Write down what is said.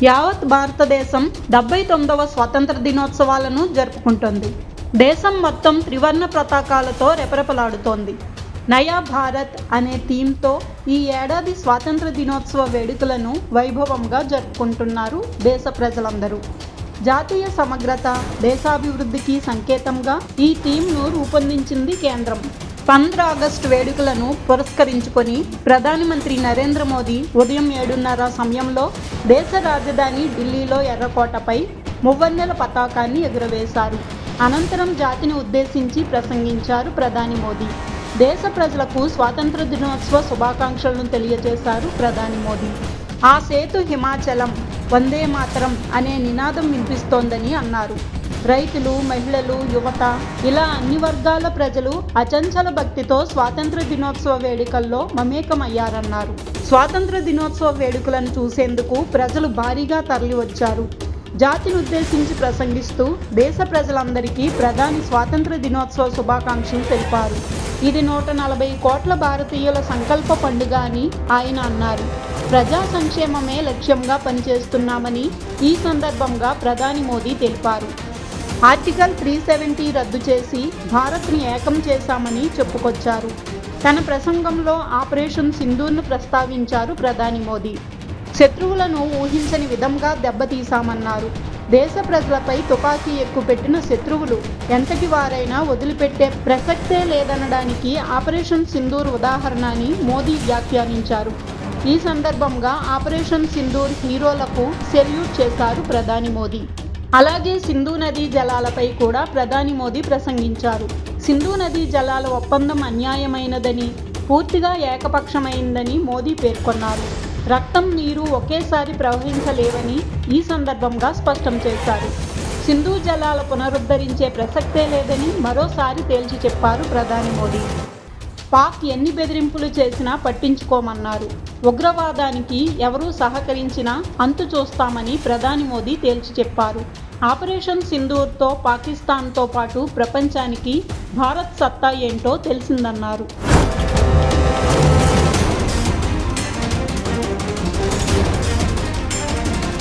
యావత్ భారతదేశం 79వ స్వాతంత్ర దినోత్సవాలను జరుపుకుంటోంది. దేశం మొత్తం త్రివర్ణ పతాకాలతో రెపరెపలాడుతోంది. నయా భారత్ అనే థీమ్తో ఈ ఏడాది స్వాతంత్ర దినోత్సవ వేడుకలను వైభవంగా జరుపుకుంటున్నారు దేశ ప్రజలందరూ. జాతీయ సమగ్రత, దేశాభివృద్ధికి సంకేతంగా ఈ థీమ్ను రూపొందించింది కేంద్రం. 15 ఆగస్టు వేడుకలను పురస్కరించుకొని ప్రధానమంత్రి నరేంద్ర మోదీ ఉదయం 7:30 సమయంలో దేశ రాజధాని ఢిల్లీలో ఎర్రకోటపై మువ్వన్నెల పతాకాన్ని ఎగురవేశారు. అనంతరం జాతిని ఉద్దేశించి ప్రసంగించారు ప్రధాని మోదీ. దేశ ప్రజలకు స్వాతంత్ర దినోత్సవ శుభాకాంక్షలను తెలియజేశారు ప్రధాని మోదీ. ఆ సేతు హిమాచలం, వందే మాతరం అనే నినాదం వినిపిస్తోందని అన్నారు. రైతులు, మహిళలు, యువత ఇలా అన్ని వర్గాల ప్రజలు అచంచల భక్తితో స్వాతంత్ర దినోత్సవ వేడుకల్లో మమేకమయ్యారన్నారు. స్వాతంత్ర దినోత్సవ వేడుకలను చూసేందుకు ప్రజలు భారీగా తరలివచ్చారు. జాతిని ఉద్దేశించి ప్రసంగిస్తూ దేశ ప్రజలందరికీ ప్రధాని స్వాతంత్ర దినోత్సవ శుభాకాంక్షలు తెలిపారు. ఇది 140 కోట్ల భారతీయుల సంకల్ప పండుగ అని ఆయన అన్నారు. ప్రజా సంక్షేమమే లక్ష్యంగా పనిచేస్తున్నామని ఈ సందర్భంగా ప్రధాని మోదీ తెలిపారు. ఆర్టికల్ 370 రద్దు చేసి భారత్ని ఏకం చేశామని చెప్పుకొచ్చారు. తన ప్రసంగంలో ఆపరేషన్ సింధూర్ను ప్రస్తావించారు ప్రధాని మోదీ. శత్రువులను ఊహించని విధంగా దెబ్బతీశామన్నారు. దేశ ప్రజలపై తుపాకీ ఎక్కుపెట్టిన శత్రువులు ఎంతటి వారైనా వదిలిపెట్టే ప్రసక్తే లేదనడానికి ఆపరేషన్ సింధూర్ ఉదాహరణ అని మోదీ వ్యాఖ్యానించారు. ఈ సందర్భంగా ఆపరేషన్ సింధూర్ హీరోలకు సెల్యూట్ చేశారు ప్రధాని మోదీ. అలాగే సింధు నదీ జలాలపై కూడా ప్రధాని మోదీ ప్రసంగించారు. సింధు నదీ జలాల ఒప్పందం అన్యాయమైనదని, పూర్తిగా ఏకపక్షమైందని మోదీ పేర్కొన్నారు. రక్తం, నీరు ఒకేసారి ప్రవహించలేవని ఈ సందర్భంగా స్పష్టం చేశారు. సింధు జలాల పునరుద్ధరించే ప్రసక్తే లేదని మరోసారి తేల్చి చెప్పారు ప్రధాని మోదీ. పాక్ ఎన్ని బెదిరింపులు చేసినా పట్టించుకోమన్నారు. ఉగ్రవాదానికి ఎవరూ సహకరించినా అంతు చూస్తామని ప్రధాని మోదీ తేల్చి చెప్పారు. ఆపరేషన్ సింధూర్తో పాకిస్తాన్తో పాటు ప్రపంచానికి భారత్ సత్తా ఏంటో తెలిసిందన్నారు.